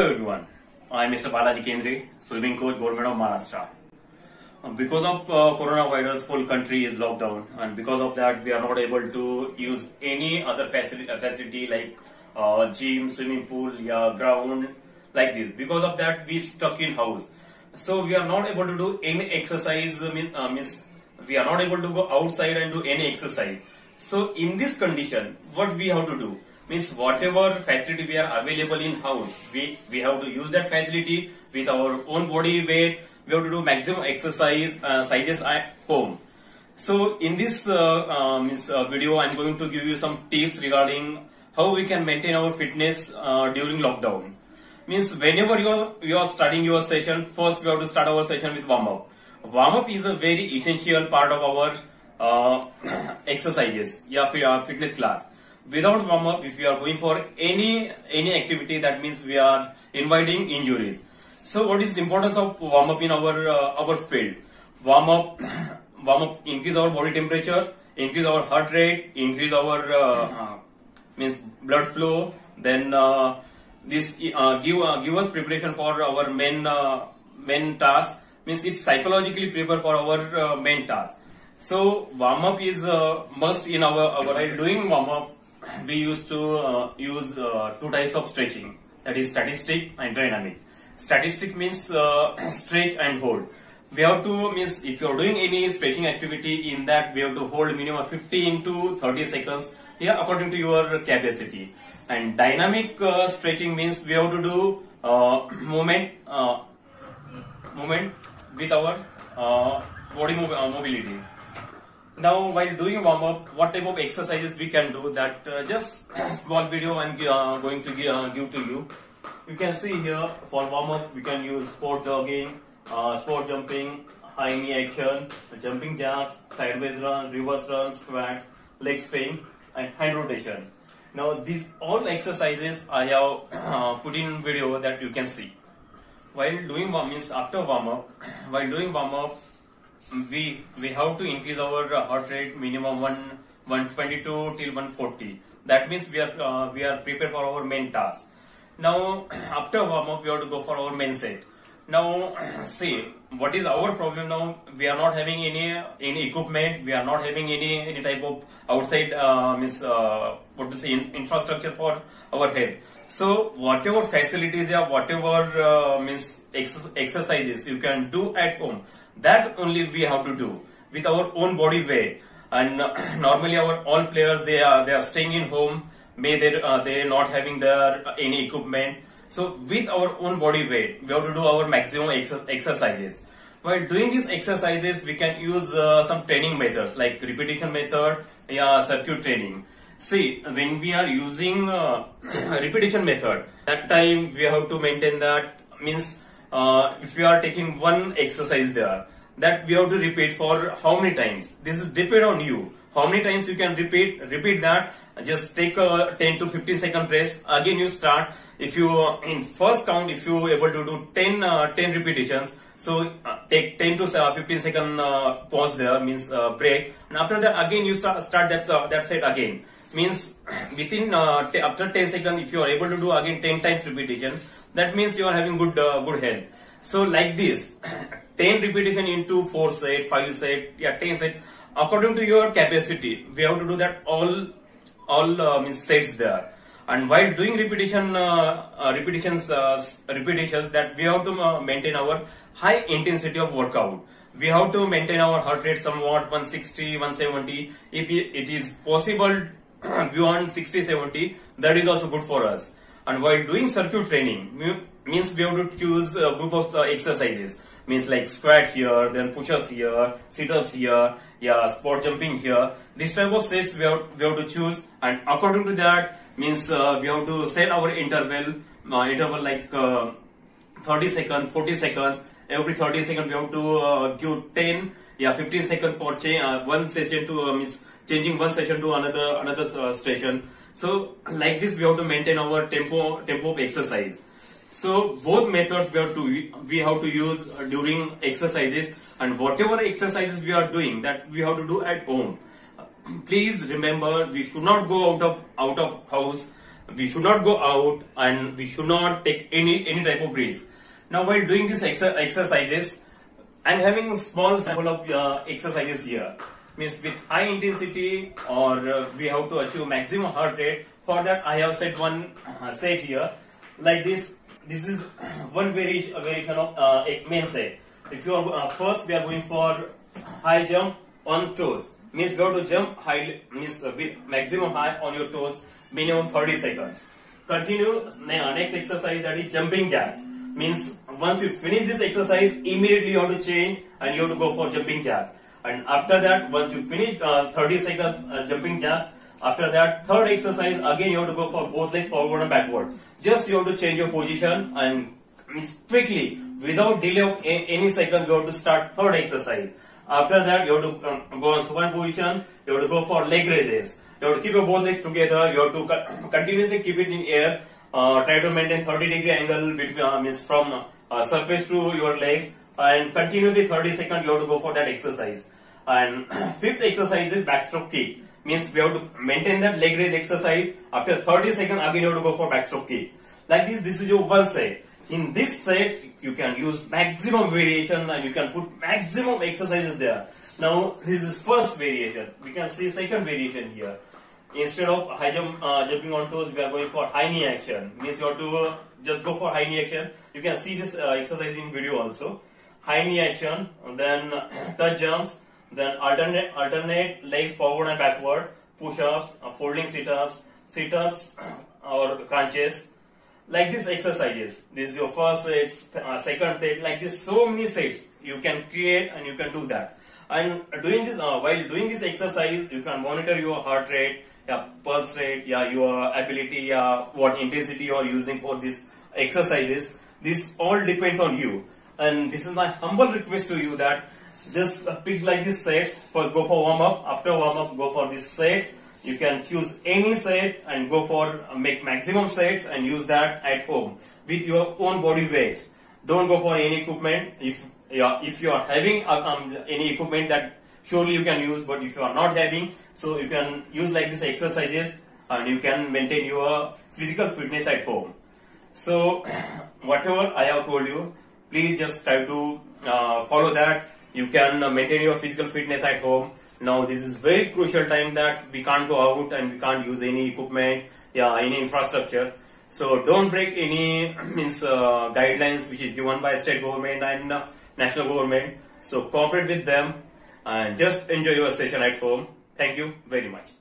Hello everyone, I am Mr. Balaji Kendre, swimming coach, Government of Maharashtra. Because of coronavirus, whole country is locked down, and because of that, we are not able to use any other facility like gym, swimming pool, ground like this. Because of that, we stuck in house. So we are not able to do any exercise. Means we are not able to go outside and do any exercise. So in this condition, what we have to do? Means whatever facility we are available in house, we have to use that facility with our own body weight. We have to do maximum exercise sizes at home. So in this video, I'm going to give you some tips regarding how we can maintain our fitness during lockdown. Means whenever you are starting your session, first we have to start our session with warm up. Warm up is a very essential part of our exercises, fitness class. Without warm up, if we are going for any activity, that means we are inviting injuries. So what is the importance of warm up in our field? Warm up increase our body temperature, increase our heart rate, increase our means blood flow. Then this give us preparation for our main task. Means it psychologically prepare for our main task. So warm up is must in our while doing warm up. We used to use two types of stretching, that is static and dynamic. Static means stretch and hold. We have to, means if you are doing any stretching activity, in that we have to hold minimum 15 to 30 seconds, according to your capacity. And dynamic stretching means we have to do movement with our body mobilities. Now, while doing warm up, what type of exercises we can do? That just small video I'm going to give to you. You can see here for warm up we can use sport jogging, sport jumping, high knee action, jumping jacks, sideways run, reverse run, squats, leg swing, and hand rotation. Now these all exercises I have put in video that you can see. While doing after warm up, while doing warm up, we have to increase our heart rate minimum 122 till 140. That means we are prepared for our main task. Now after warm up we have to go for our main set. Now see what is our problem now. We are not having any equipment. We are not having any type of outside infrastructure for our health. So whatever facilities or whatever exercises you can do at home, that only we have to do with our own body weight. And normally our all players they are staying in home. May they not having their any equipment. So with our own body weight, we have to do our maximum exercises. While doing these exercises, we can use some training methods like repetition method, circuit training. See, when we are using repetition method, that time we have to maintain that. Means if we are taking one exercise there, that we have to repeat for how many times. This is depend on you. How many times you can repeat that. Just take a 10 to 15 second rest. Again you start. If you in first count, if you able to do 10 repetitions, so take 10 to 15 second pause there, means break, and after that again you start that set again. Means within after 10 seconds, if you are able to do again 10 times repetition, that means you are having good health. So like this 10 repetition into 4 set, 5 set, 10 set, according to your capacity. We have to do that all sets there. And while doing repetitions, that we have to maintain our high intensity of workout. We have to maintain our heart rate somewhat 160, 170. If it is possible beyond 60, 70, that is also good for us. And while doing circuit training, means we have to choose a group of exercises. Means like squat here, then push-ups here, sit-ups here, sport jumping here. This type of sets we have to choose, and according to that, means we have to set our interval like 30 seconds, 40 seconds. Every 30 seconds we have to give 10, 15 seconds for one session to means changing one session to another session. So like this we have to maintain our tempo of exercise. So both methods we have to use during exercises, and whatever exercises we are doing, that we have to do at home. Please remember, we should not go out of house. We should not go out and we should not take any type of risk. Now, while doing these exercises, I'm having a small sample of exercises here. Means with high intensity, or we have to achieve maximum heart rate. For that, I have set one set here like this. This is one variation of main set. If you are first, we are going for high jump on toes. Means go to jump high, means with maximum high on your toes, minimum 30 seconds. Continue next exercise, that is jumping jacks. Means once you finish this exercise, immediately you have to change and you have to go for jumping jacks. And after that, once you finish 30 seconds jumping jacks, after that third exercise, again you have to go for both legs forward and backward. Just you have to change your position and means quickly, without delay of any second, you have to start third exercise. After that, you have to go on supine position. You have to go for leg raises. You have to keep your both legs together. You have to continuously keep it in air. Try to maintain 30-degree angle between means from surface to your legs, and continuously 30 seconds you have to go for that exercise. And fifth exercise is backstroke kick. Means we have to maintain that leg raise exercise. After 30 seconds, again you have to go for backstroke kick. Like this is your one set. In this set, you can use maximum variation and you can put maximum exercises there. Now, this is first variation. We can see second variation here. Instead of high jumping on toes, we are going for high knee action. Means you have to just go for high knee action. You can see this exercise in video also. High knee action, then touch jumps, then alternate legs forward and backward, push-ups, folding sit-ups or crunches. Like this exercises. This is your first set, second set. Like this, so many sets you can create and you can do that. And doing this while doing this exercise, you can monitor your heart rate, your pulse rate, your ability, what intensity you are using for these exercises. This all depends on you. And this is my humble request to you that just pick like this sets. First go for warm up. After warm up, go for these sets. You can choose any set and go for make maximum sets and use that at home with your own body weight. Don't go for any equipment. If you are having any equipment, that surely you can use, but if you are not having, so you can use like this exercises and you can maintain your physical fitness at home. So whatever I have told you, please just try to follow that. You can maintain your physical fitness at home. Now this is very crucial time that we can't go out and we can't use any equipment, any infrastructure. So don't break any guidelines which is given by state government and national government. So cooperate with them and just enjoy your session at home. Thank you very much.